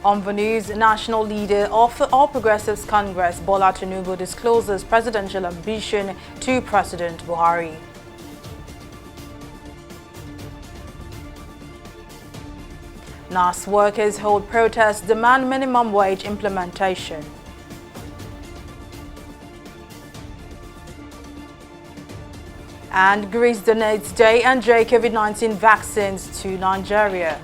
On the news, national leader of the All Progressives Congress, Bola Tinubu, discloses presidential ambition to President Buhari. NAS workers hold protests, demand minimum wage implementation. And Greece donates J&J COVID-19 vaccines to Nigeria.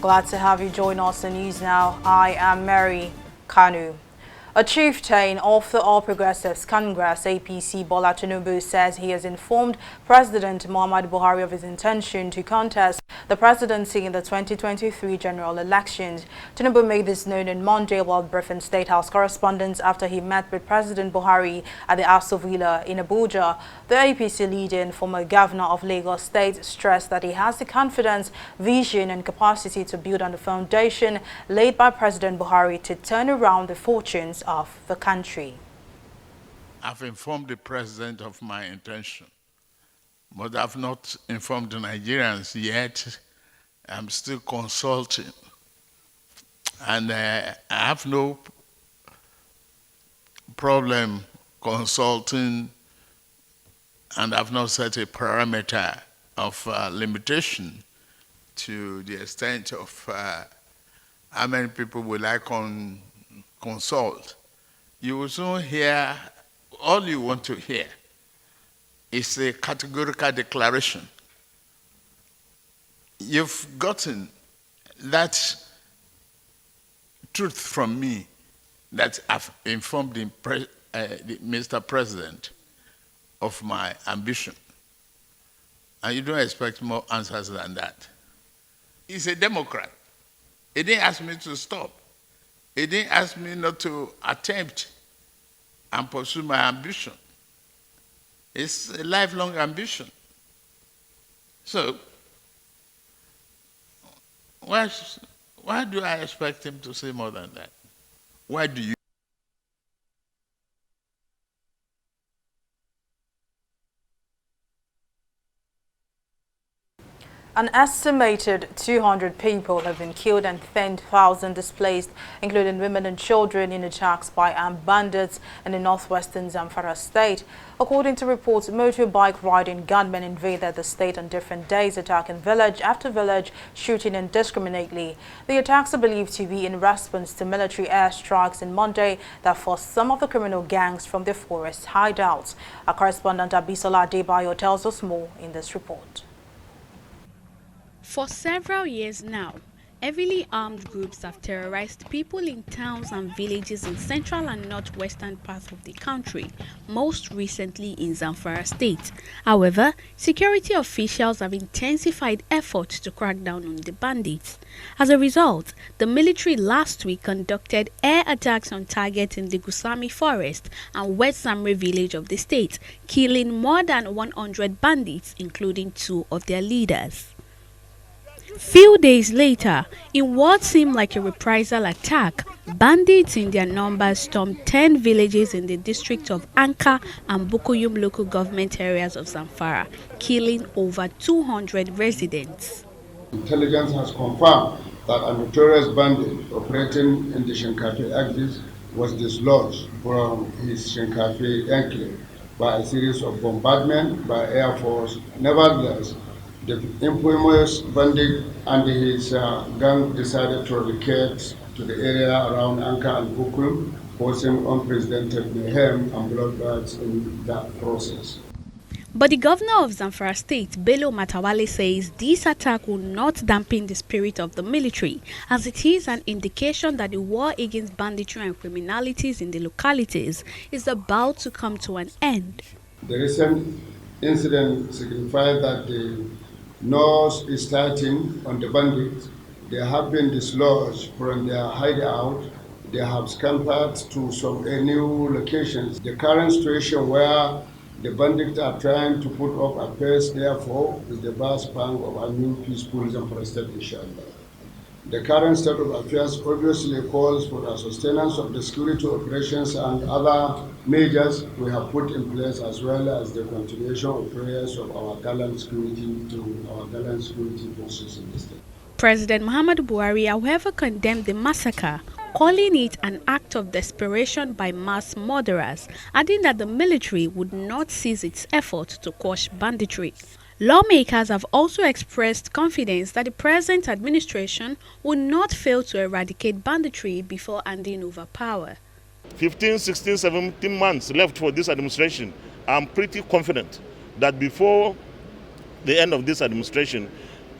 Glad to have you join us on News Now. I am Mary Kanu. A chieftain of the All Progressives Congress, APC, Bola Tinubu, says he has informed President Muhammadu Buhari of his intention to contest the presidency in the 2023 general elections. Tinubu made this known on Monday while briefing State House correspondents after he met with President Buhari at the Aso Villa in Abuja. The APC leader and former governor of Lagos State stressed that he has the confidence, vision and capacity to build on the foundation laid by President Buhari to turn around the fortunes of the country. I've informed the president of my intention, but I've not informed the Nigerians yet. I'm still consulting, and I have no problem consulting, and I've not set a parameter of limitation to the extent of how many people will I consult. You will soon hear all you want to hear. It's a categorical declaration. You've gotten that truth from me that I've informed Mr. President of my ambition. And you don't expect more answers than that. He's a Democrat. He didn't ask me to stop. He didn't ask me not to attempt and pursue my ambition. It's a lifelong ambition. So, why do I expect him to say more than that? Why do you? An estimated 200 people have been killed and 10,000 displaced, including women and children, in attacks by armed bandits in the northwestern Zamfara state. According to reports, motorbike riding gunmen invaded the state on different days, attacking village after village, shooting indiscriminately. The attacks are believed to be in response to military airstrikes on Monday that forced some of the criminal gangs from their forest hideouts. Our correspondent Abisola Adebayo tells us more in this report. For several years now, heavily armed groups have terrorized people in towns and villages in central and northwestern parts of the country, most recently in Zamfara state. However, security officials have intensified efforts to crack down on the bandits. As a result, the military last week conducted air attacks on targets in the Gusami forest and West Zamre village of the state, killing more than 100 bandits, including 2 of their leaders. Few days later, in what seemed like a reprisal attack, bandits in their numbers stormed 10 villages in the district of Anka and Bukuyum local government areas of Zamfara, killing over 200 residents. Intelligence has confirmed that a notorious bandit operating in the Shinkafi axis was dislodged from his Shinkafi enclave by a series of bombardments by Air Force. Nevertheless, the infamous bandit and his gang decided to relocate to the area around Anka and Bukum, causing unprecedented mayhem and bloodbaths in that process. But the governor of Zamfara state, Bello Matawale, says this attack will not dampen the spirit of the military, as it is an indication that the war against banditry and criminalities in the localities is about to come to an end. The recent incident signifies that the North is starting on the bandits. They have been dislodged from their hideout. They have scampered to some new locations. The current situation where the bandits are trying to put up a pace, therefore, is the vast bank of a new peaceful Zamfara state, inshallah. The current state of affairs obviously calls for the sustenance of the security operations and other measures we have put in place, as well as the continuation of prayers of our gallant security forces in the state. President Muhammadu Buhari, however, condemned the massacre, calling it an act of desperation by mass murderers, adding that the military would not cease its effort to quash banditry. Lawmakers have also expressed confidence that the present administration will not fail to eradicate banditry before handing over power. 15, 16, 17 months left for this administration. I'm pretty confident that before the end of this administration,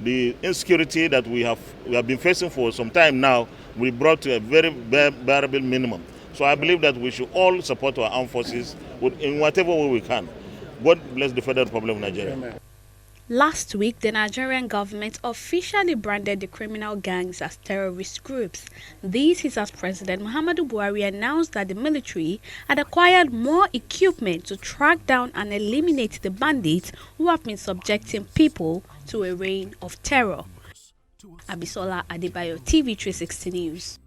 the insecurity that we have been facing for some time now will be brought to a very bearable minimum. So I believe that we should all support our armed forces in whatever way we can. God bless the Federal Republic of Nigeria. Amen. Last week, the Nigerian government officially branded the criminal gangs as terrorist groups. This is as President Muhammadu Buhari announced that the military had acquired more equipment to track down and eliminate the bandits who have been subjecting people to a reign of terror. Abisola Adebayo, TV360 News.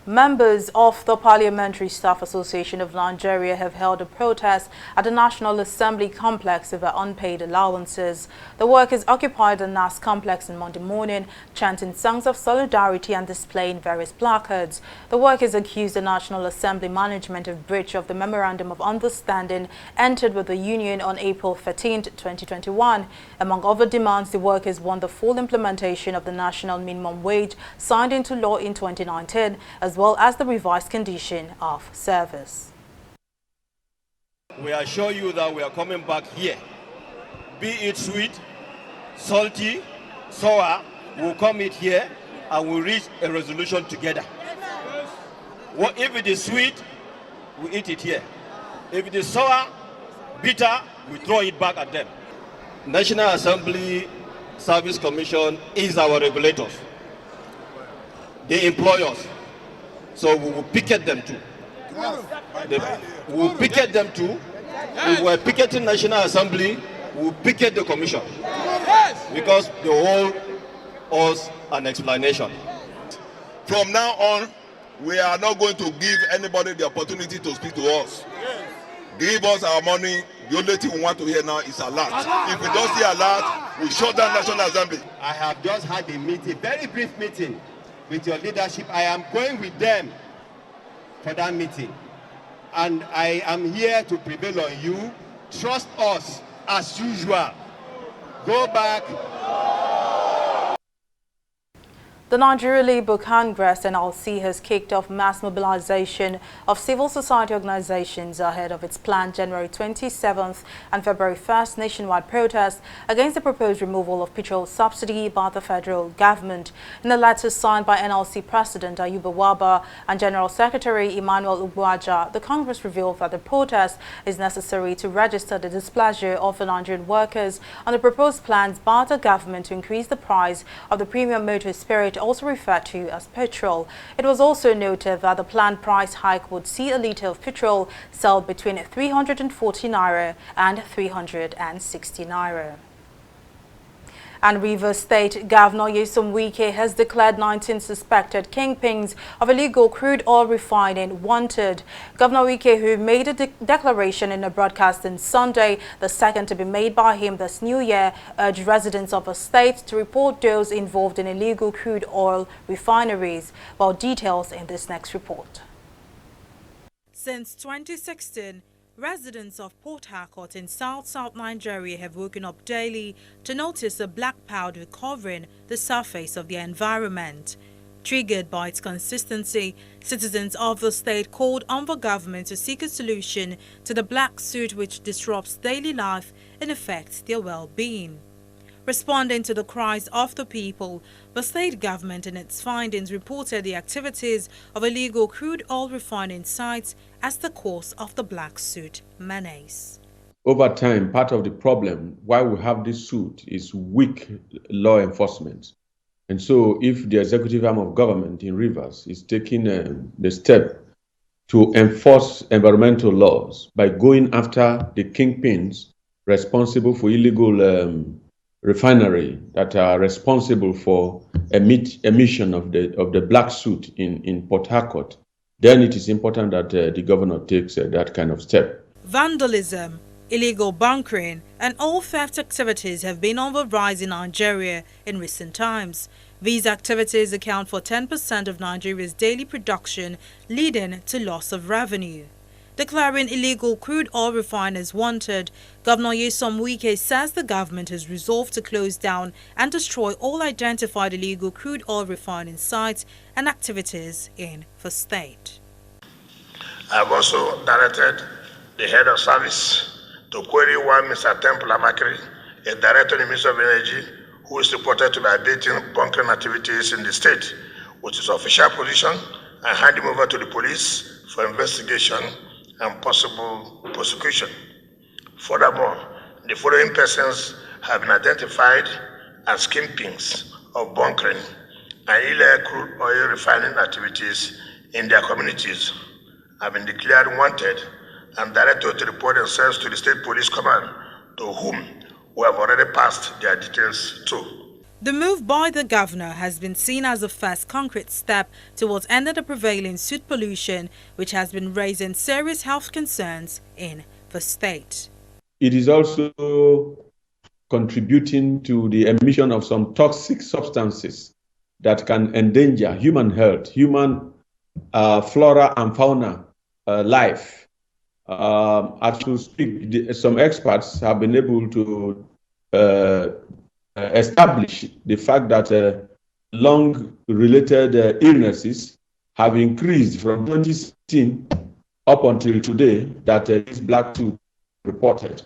Members of the Parliamentary Staff Association of Nigeria have held a protest at the National Assembly complex over unpaid allowances. The workers occupied the NAS complex on Monday morning, chanting songs of solidarity and displaying various placards. The workers accused the National Assembly management of breach of the Memorandum of Understanding entered with the union on April 13, 2021. Among other demands, the workers want the full implementation of the national minimum wage signed into law in 2019, as well as the revised condition of service. We assure you that we are coming back here. Be it sweet, salty, sour, we'll come it here and we'll reach a resolution together. If it is sweet, we eat it here. If it is sour, bitter, we throw it back at them. National Assembly Service Commission is our regulators. They employ us. So we will picket them too. We will picket them too. If we are picketing National Assembly, we will picket the Commission. Because they owe us an explanation. From now on, we are not going to give anybody the opportunity to speak to us. Give us our money. The only thing we want to hear now is alert. If we don't see alert, we shut down National Assembly. I have just had a meeting, very brief meeting, with your leadership. I am going with them for that meeting. And I am here to prevail on you. Trust us as usual. Go back. The Nigeria Labour Congress (NLC) has kicked off mass mobilization of civil society organizations ahead of its planned January 27th and February 1st nationwide protest against the proposed removal of petrol subsidy by the federal government. In a letter signed by NLC President Ayuba Waba and General Secretary Emmanuel Ugwaja, the Congress revealed that the protest is necessary to register the displeasure of the Nigerian workers on the proposed plans by the government to increase the price of the premium motor spirit, also referred to as petrol. It was also noted that the planned price hike would see a litre of petrol sell between 340 naira and 360 naira. And Rivers State Governor Nyesom Wike has declared 19 suspected kingpins of illegal crude oil refining wanted. Governor Wike, who made a declaration in a broadcast on Sunday, the second to be made by him this new year, urged residents of the state to report those involved in illegal crude oil refineries. Well, details in this next report. Since 2016, residents of Port Harcourt in South Nigeria have woken up daily to notice a black powder covering the surface of their environment. Triggered by its consistency, citizens of the state called on the government to seek a solution to the black soot which disrupts daily life and affects their well-being. Responding to the cries of the people, the state government in its findings reported the activities of illegal crude oil refining sites as the cause of the black soot menace. Over time, part of the problem why we have this soot is weak law enforcement. And so if the executive arm of government in Rivers is taking the step to enforce environmental laws by going after the kingpins responsible for illegal refinery that are responsible for emission of the black soot in Port Harcourt, then it is important that the governor takes that kind of step. Vandalism, illegal bunkering, and all theft activities have been on the rise in Nigeria in recent times. These activities account for 10% of Nigeria's daily production, leading to loss of revenue. Declaring illegal crude oil refiners wanted, Governor Nyesom Wike says the government has resolved to close down and destroy all identified illegal crude oil refining sites and activities in the state. I have also directed the head of service to query one Mr. Temple Amakri, a director in the Ministry of Energy, who is reported to be abating bunkering activities in the state, with his official position, and hand him over to the police for investigation and possible prosecution. Furthermore, the following persons have been identified as kingpins of bunkering and illegal crude oil refining activities in their communities, have been declared wanted and directed to report themselves to the State Police Command, to whom we have already passed their details to. The move by the governor has been seen as a first concrete step towards ending the prevailing soot pollution, which has been raising serious health concerns in the state. It is also contributing to the emission of some toxic substances that can endanger human health, human flora and fauna life. As we speak, some experts have been able to establish the fact that lung-related illnesses have increased from 2016 up until today that this black tooth reported.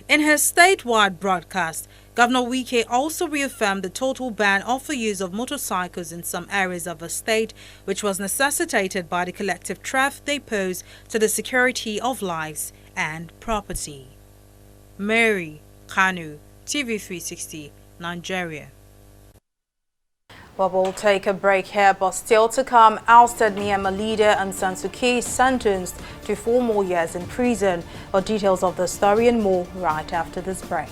In her statewide broadcast, Governor Wike also reaffirmed the total ban of the use of motorcycles in some areas of the state, which was necessitated by the collective threat they pose to the security of lives and property. Mary Kanu, TV360, Nigeria. Well, we'll take a break here, but still to come, ousted Myanmar leader Aung San Suu Kyi sentenced to 4 more years in prison. For details of the story and more right after this break.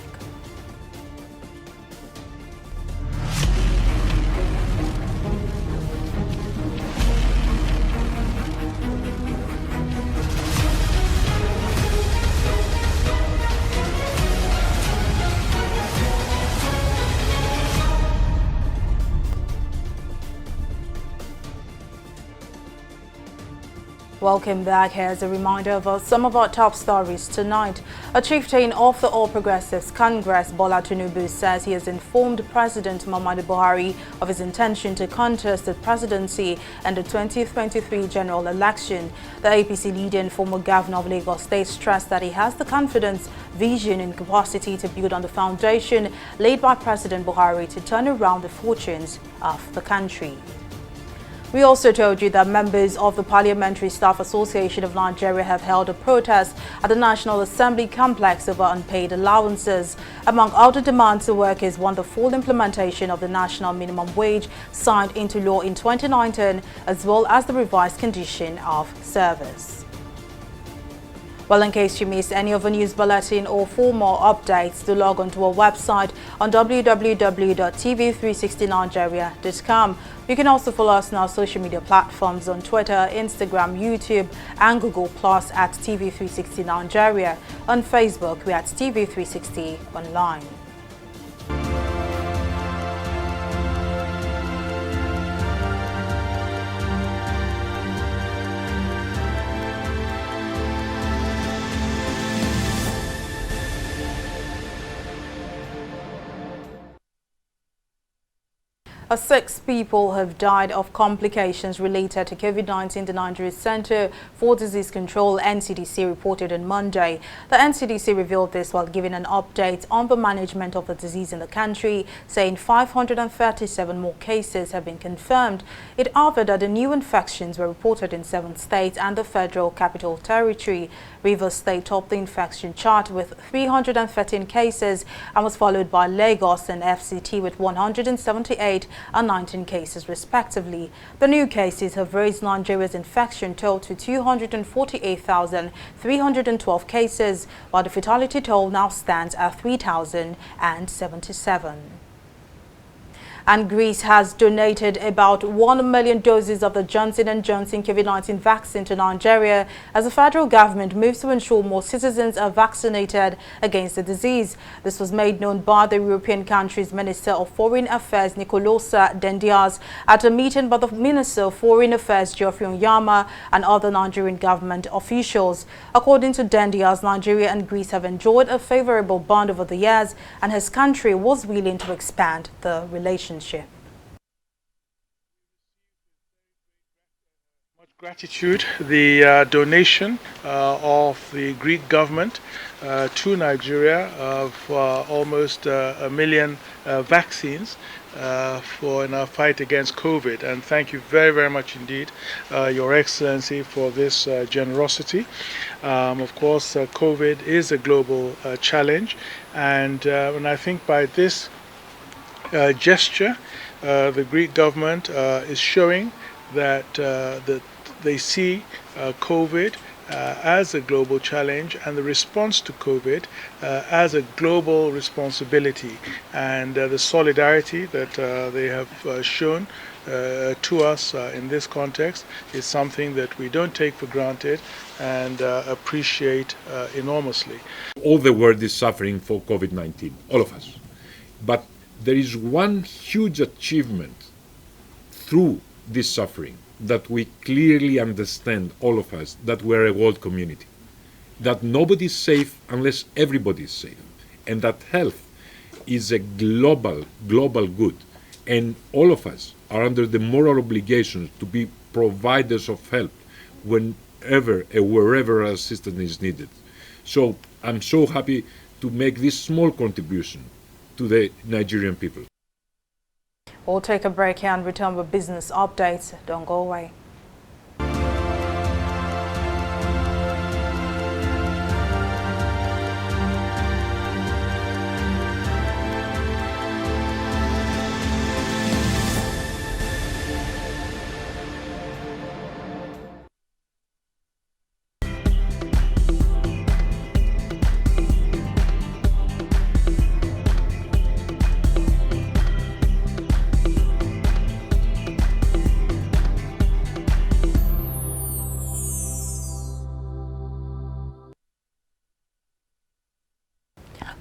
Welcome back. Here's a reminder of some of our top stories tonight. A chieftain of the All Progressives Congress, Bola Tinubu, says he has informed President Muhammadu Buhari of his intention to contest the presidency and the 2023 general election. The APC leader and former governor of Lagos State stressed that he has the confidence, vision and capacity to build on the foundation laid by President Buhari to turn around the fortunes of the country. We also told you that members of the Parliamentary Staff Association of Nigeria have held a protest at the National Assembly complex over unpaid allowances. Among other demands, the workers want the full implementation of the national minimum wage signed into law in 2019, as well as the revised condition of service. Well, in case you missed any of the news bulletin or for more updates, do log on to our website on www.tv360nigeria.com. You can also follow us on our social media platforms on Twitter, Instagram, YouTube and Google Plus at TV360 Nigeria. On Facebook, we're at TV360 Online. Six people have died of complications related to COVID-19. The Nigeria Center for Disease Control, NCDC, reported on Monday. The NCDC revealed this while giving an update on the management of the disease in the country, saying 537 more cases have been confirmed. It added that the new infections were reported in 7 states and the Federal Capital Territory. Rivers State topped the infection chart with 313 cases and was followed by Lagos and FCT with 178 and 19 cases respectively. The new cases have raised Nigeria's infection toll to 248,312 cases, while the fatality toll now stands at 3,077. And Greece has donated about 1 million doses of the Johnson & Johnson COVID-19 vaccine to Nigeria as the federal government moves to ensure more citizens are vaccinated against the disease. This was made known by the European country's Minister of Foreign Affairs, Nikolosa Dendias, at a meeting by the Minister of Foreign Affairs, Geoffrey Onyama, and other Nigerian government officials. According to Dendias, Nigeria and Greece have enjoyed a favorable bond over the years, and his country was willing to expand the relationship. Much gratitude. The donation of the Greek government to Nigeria of almost 1 million vaccines in our fight against COVID. And thank you very, very much indeed, Your Excellency, for this generosity. Of course, COVID is a global challenge, and I think by this gesture, the Greek government is showing that they see COVID as a global challenge and the response to COVID as a global responsibility, and the solidarity that they have shown to us in this context is something that we don't take for granted and appreciate enormously. All the world is suffering for COVID-19, all of us. But there is one huge achievement through this suffering that we clearly understand, all of us, that we're a world community, that nobody is safe unless everybody is safe, and that health is a global good, and all of us are under the moral obligation to be providers of help whenever and wherever assistance is needed. So I'm so happy to make this small contribution to the Nigerian people. We'll take a break here and return with business updates. Don't go away.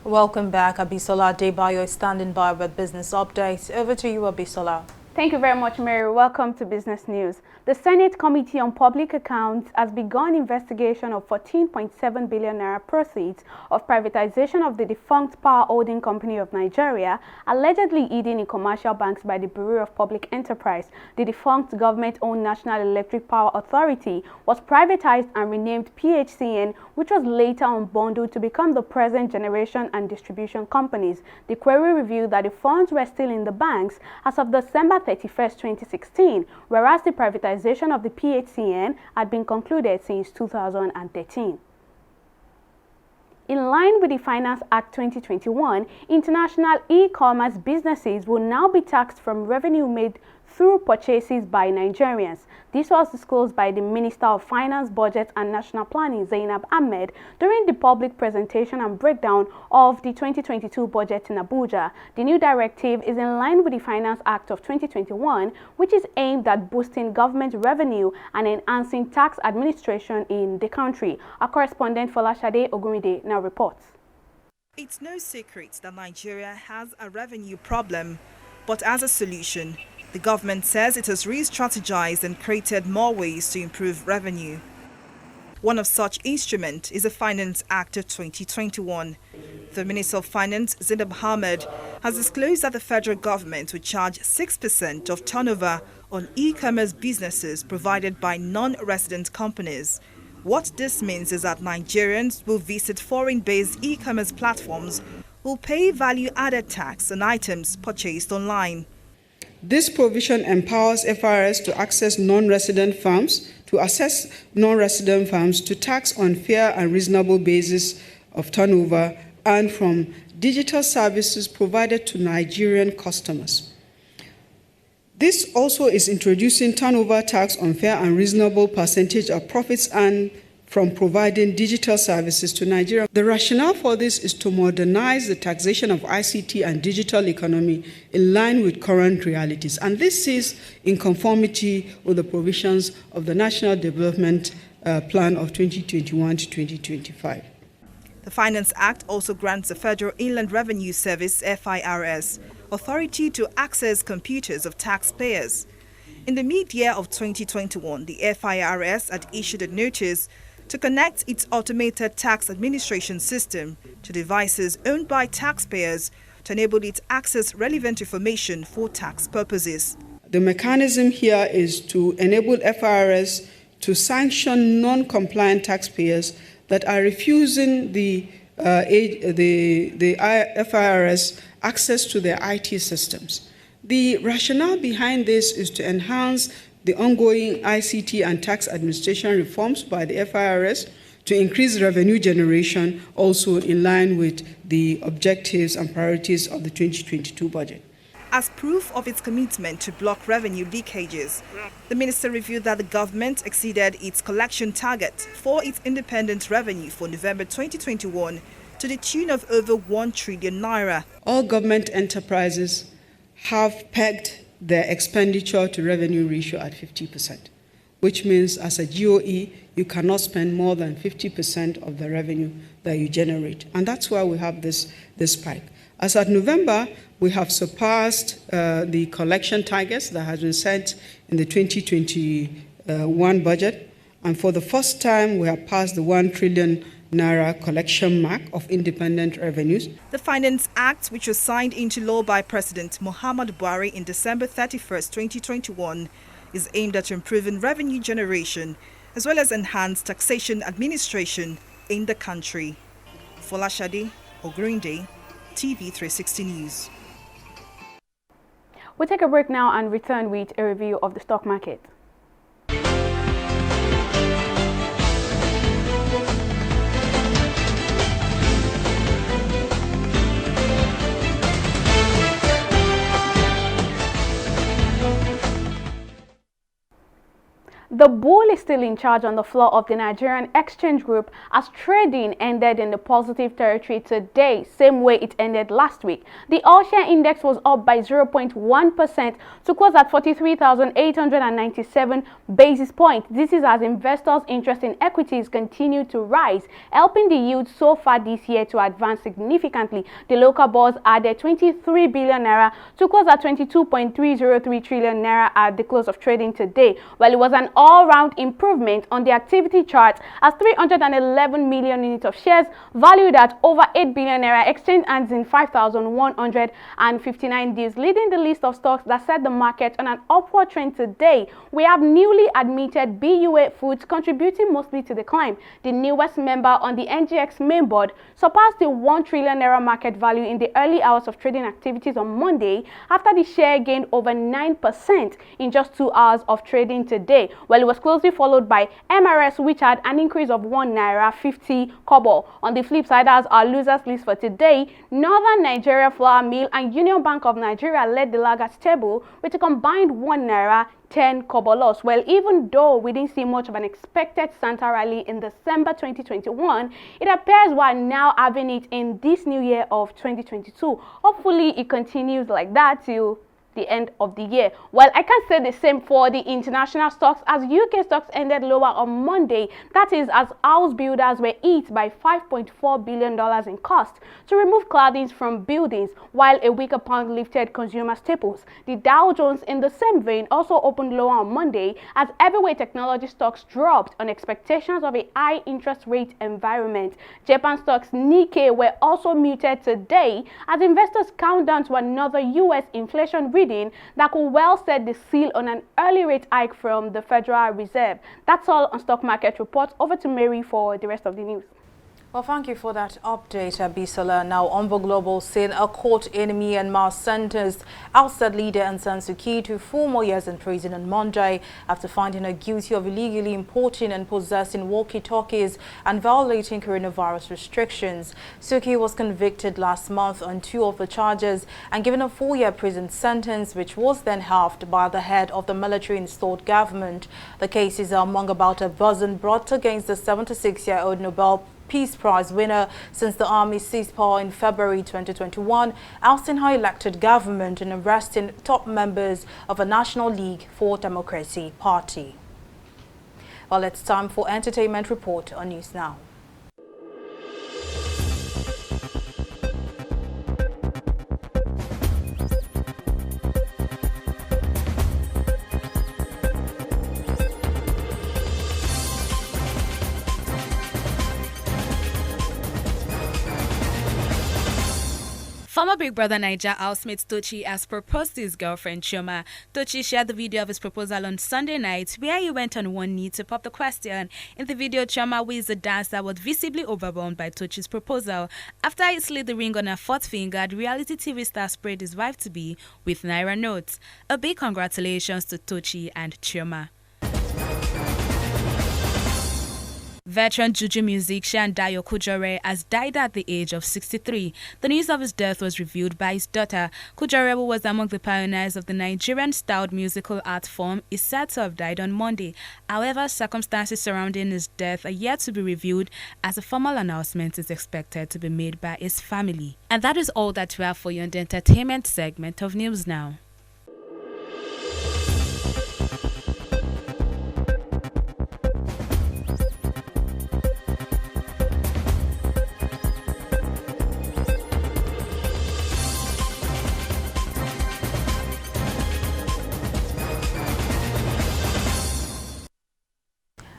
Welcome back. Abisola Adebayo is standing by with business updates. Over to you, Abisola. Thank you very much, Mary. Welcome to Business News. The Senate Committee on Public Accounts has begun investigation of 14.7 billion naira proceeds of privatization of the defunct Power Holding Company of Nigeria, allegedly hidden in commercial banks by the Bureau of Public Enterprise. The defunct government-owned National Electric Power Authority was privatized and renamed PHCN, which was later unbundled to become the present generation and distribution companies. The query revealed that the funds were still in the banks as of December 31st, 2016, whereas the privatization of the PHCN had been concluded since 2013. In line with the Finance Act 2021, international e-commerce businesses will now be taxed from revenue made through purchases by Nigerians. This was disclosed by the Minister of Finance, Budget and National Planning, Zainab Ahmed, during the public presentation and breakdown of the 2022 budget in Abuja. The new directive is in line with the Finance Act of 2021, which is aimed at boosting government revenue and enhancing tax administration in the country. Our correspondent Folashade Ogumide now reports. It's no secret that Nigeria has a revenue problem, but as a solution, the government says it has re-strategized and created more ways to improve revenue. One of such instruments is the Finance Act of 2021. The Minister of Finance, Zainab Ahmed, has disclosed that the federal government will charge 6% of turnover on e-commerce businesses provided by non-resident companies. What this means is that Nigerians will visit foreign-based e-commerce platforms will pay value-added tax on items purchased online. This provision empowers FRS to access non-resident firms, to tax on fair and reasonable basis of turnover and from digital services provided to Nigerian customers. This also is introducing turnover tax on fair and reasonable percentage of profits earned from providing digital services to Nigeria. The rationale for this is to modernize the taxation of ICT and digital economy in line with current realities. And this is in conformity with the provisions of the National Development Plan of 2021 to 2025. The Finance Act also grants the Federal Inland Revenue Service, FIRS, authority to access computers of taxpayers. In the mid-year of 2021, the FIRS had issued a notice to connect its automated tax administration system to devices owned by taxpayers to enable it to access relevant information for tax purposes. The mechanism here is to enable FIRS to sanction non-compliant taxpayers that are refusing the FIRS access to their IT systems. The rationale behind this is to enhance the ongoing ICT and tax administration reforms by the FIRS to increase revenue generation, also in line with the objectives and priorities of the 2022 budget. As proof of its commitment to block revenue leakages, the minister revealed that the government exceeded its collection target for its independent revenue for November 2021 to the tune of over 1 trillion naira. All government enterprises have pegged their expenditure to revenue ratio at 50%, which means as a GOE, you cannot spend more than 50% of the revenue that you generate. And that's why we have this spike. As at November, we have surpassed the collection targets that has been set in the 2021 budget. And for the first time, we have passed the 1 trillion naira collection mark of independent revenues. The Finance Act, which was signed into law by President Muhammadu Buhari in December 31st, 2021, is aimed at improving revenue generation as well as enhanced taxation administration in the country. Folashade Ogrinde, TV360 News. We'll take a break now and return with a review of the stock market. The bull is still in charge on the floor of the Nigerian Exchange Group as trading ended in the positive territory today, same way it ended last week. The all-share index was up by 0.1% to close at 43,897 basis points. This is as investors' interest in equities continue to rise, helping the yield so far this year to advance significantly. The local bourse added 23 billion naira to close at 22.303 trillion naira at the close of trading today, while it was an all-round improvement on the activity chart as 311 million units of shares valued at over 8 billion naira exchanged hands in 5,159 deals, leading the list of stocks that set the market on an upward trend today. We have newly admitted BUA Foods contributing mostly to the climb. The newest member on the NGX main board surpassed the 1 trillion naira market value in the early hours of trading activities on Monday after the share gained over 9% in just 2 hours of trading today. Well, it was closely followed by MRS, which had an increase of 1 naira 50 kobo. On the flip side, as our losers list for today, Northern Nigeria Flour Mill and Union Bank of Nigeria led the laggards table with a combined 1 naira 10 kobo loss. Well, even though we didn't see much of an expected Santa rally in December 2021, it appears we are now having it in this new year of 2022. Hopefully, it continues like that till the end of the year. Well, I can't say the same for the international stocks as UK stocks ended lower on Monday. That is as house builders were hit by $5.4 billion in cost to remove claddings from buildings, while a weaker pound lifted consumer staples. The Dow Jones in the same vein also opened lower on Monday as heavyweight technology stocks dropped on expectations of a high interest rate environment. Japan stocks Nikkei were also muted today as investors count down to another US inflation reading that could well set the seal on an early rate hike from the Federal Reserve. That's all on Stock Market Report. Over to Mary for the rest of the news. Well, thank you for that update, Abisola. Now, Ombo Global saying a court in Myanmar sentenced outside leader Aung San Suu Kyi to 4 more years in prison on Monday after finding her guilty of illegally importing and possessing walkie-talkies and violating coronavirus restrictions. Suu Kyi was convicted last month on 2 of the charges and given a 4-year prison sentence, which was then halved by the head of the military-installed government. The cases are among about a dozen brought against the 76-year-old Nobel Peace Prize winner since the army seized power in February 2021, ousting her elected government and arresting top members of a National League for Democracy party. Well, it's time for Entertainment Report on News Now. Former Big Brother Naija housemate Tochi has proposed to his girlfriend Chioma. Tochi shared the video of his proposal on Sunday night, where he went on one knee to pop the question. In the video, Chioma, who is a dancer, was visibly overwhelmed by Tochi's proposal. After he slid the ring on her 4th finger, the reality TV star sprayed his wife-to-be with Naira notes. A big congratulations to Tochi and Chioma. Veteran Juju musician Dayo Kujore has died at the age of 63. The news of his death was revealed by his daughter. Kujore, who was among the pioneers of the Nigerian-styled musical art form, is said to have died on Monday. However, circumstances surrounding his death are yet to be revealed, as a formal announcement is expected to be made by his family. And that is all that we have for you in the entertainment segment of News Now.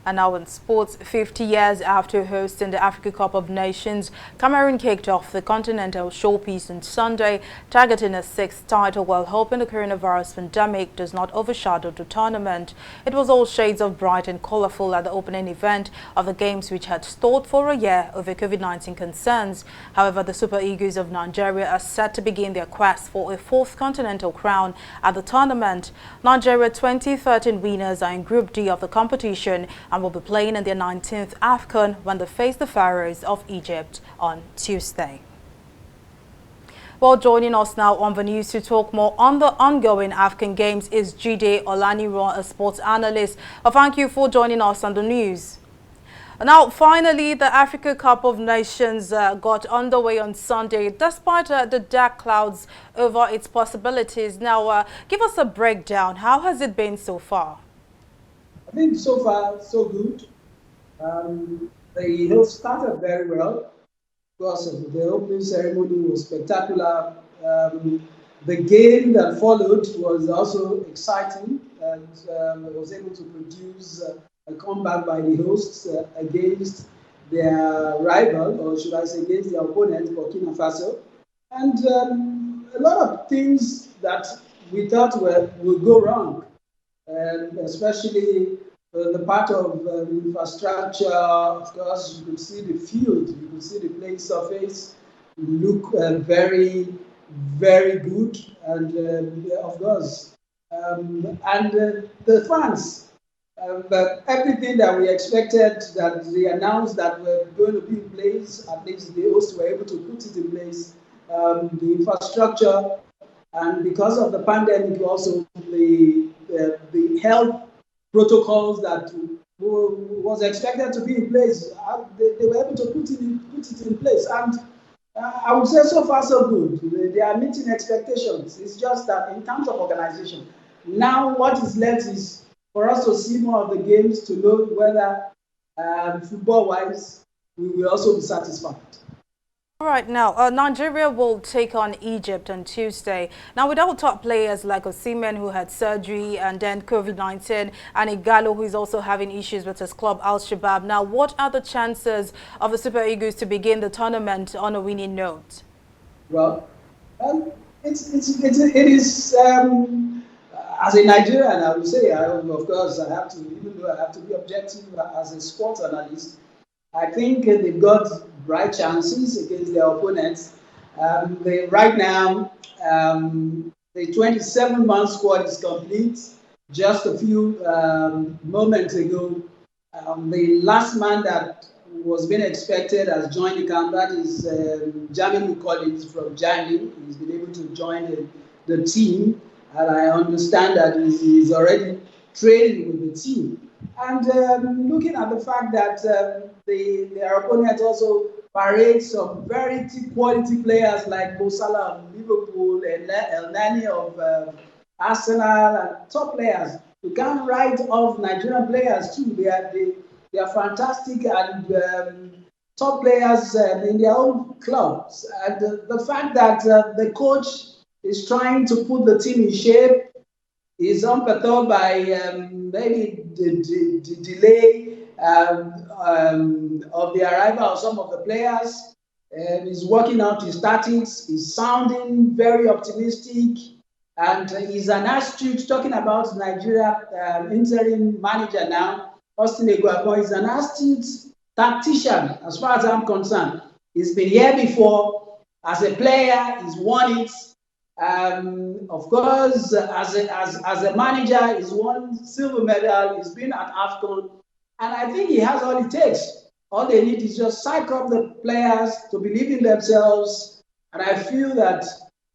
And now in sports, 50 years after hosting the Africa Cup of Nations, Cameroon kicked off the continental showpiece on Sunday, targeting a 6th title while hoping the coronavirus pandemic does not overshadow the tournament. It was all shades of bright and colorful at the opening event of the games, which had stalled for a year over COVID-19 concerns. However, the Super Eagles of Nigeria are set to begin their quest for a 4th continental crown at the tournament. Nigeria 2013 winners are in Group D of the competition and will be playing in their 19th AFCON when they face the Pharaohs of Egypt on Tuesday. Well, joining us now on the news to talk more on the ongoing African Games is Jide Olaniran, a sports analyst. Thank you for joining us on the news. Now, finally, the Africa Cup of Nations got underway on Sunday, despite the dark clouds over its possibilities. Now, give us a breakdown. How has it been so far? I think so far, so good. The host started very well because the opening ceremony was spectacular. The game that followed was also exciting and was able to produce a comeback by the hosts against their rival, or should I say against their opponent, Burkina Faso. And a lot of things that we thought would go wrong, and especially the part of infrastructure. Of course, you could see the field, you could see the playing surface look very, very good, and of course, the fans. But everything that we expected, that they announced that were going to be in place, at least the hosts were able to put it in place. The infrastructure, and because of the pandemic, also the health protocols that was expected to be in place, they were able to put it in place. And I would say so far so good. They are meeting expectations. It's just that in terms of organization, now what is left is for us to see more of the games to know whether football-wise we will also be satisfied. All right, now, Nigeria will take on Egypt on Tuesday. Now, without top players like Osimhen, who had surgery, and then COVID-19, and Igalo, who is also having issues with his club, Al-Shabaab. Now, what are the chances of the Super Eagles to begin the tournament on a winning note? Well, it is, as a Nigerian, I would say, of course, I have to, even though I have to be objective as a sports analyst, I think they've got bright chances against their opponents. Right now, the 27-man squad is complete. Just a few moments ago, the last man that was being expected has joined the camp. That is Jamilu Collins from Germany. He's been able to join the team, and I understand that he's already training with the team. And looking at the fact that their opponent also parades some very quality players like Mo Salah of Liverpool and El Nani of Arsenal and top players. You can't write off Nigerian players too. They are fantastic and top players in their own clubs. And the fact that the coach is trying to put the team in shape is unperturbed by maybe the delay of the arrival of some of the players. He's working out his tactics. He's sounding very optimistic. And he's an astute, talking about Nigeria interim manager now, Austin Eguapon. He's an astute tactician, as far as I'm concerned. He's been here before. As a player, he's won it. Of course, as a manager, he's won silver medal. He's been at AFCON. And I think he has all it takes. All they need is just psych up the players to believe in themselves. And I feel that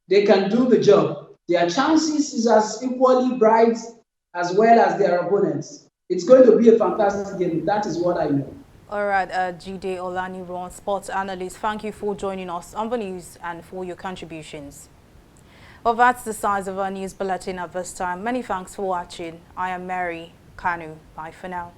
they can do the job. Their chances is as equally bright as well as their opponents. It's going to be a fantastic game. That is what I know. All right, Jide Olaniran, sports analyst, thank you for joining us on the news and for your contributions. Well, that's the size of our news bulletin at this time. Many thanks for watching. I am Mary Kanu. Bye for now.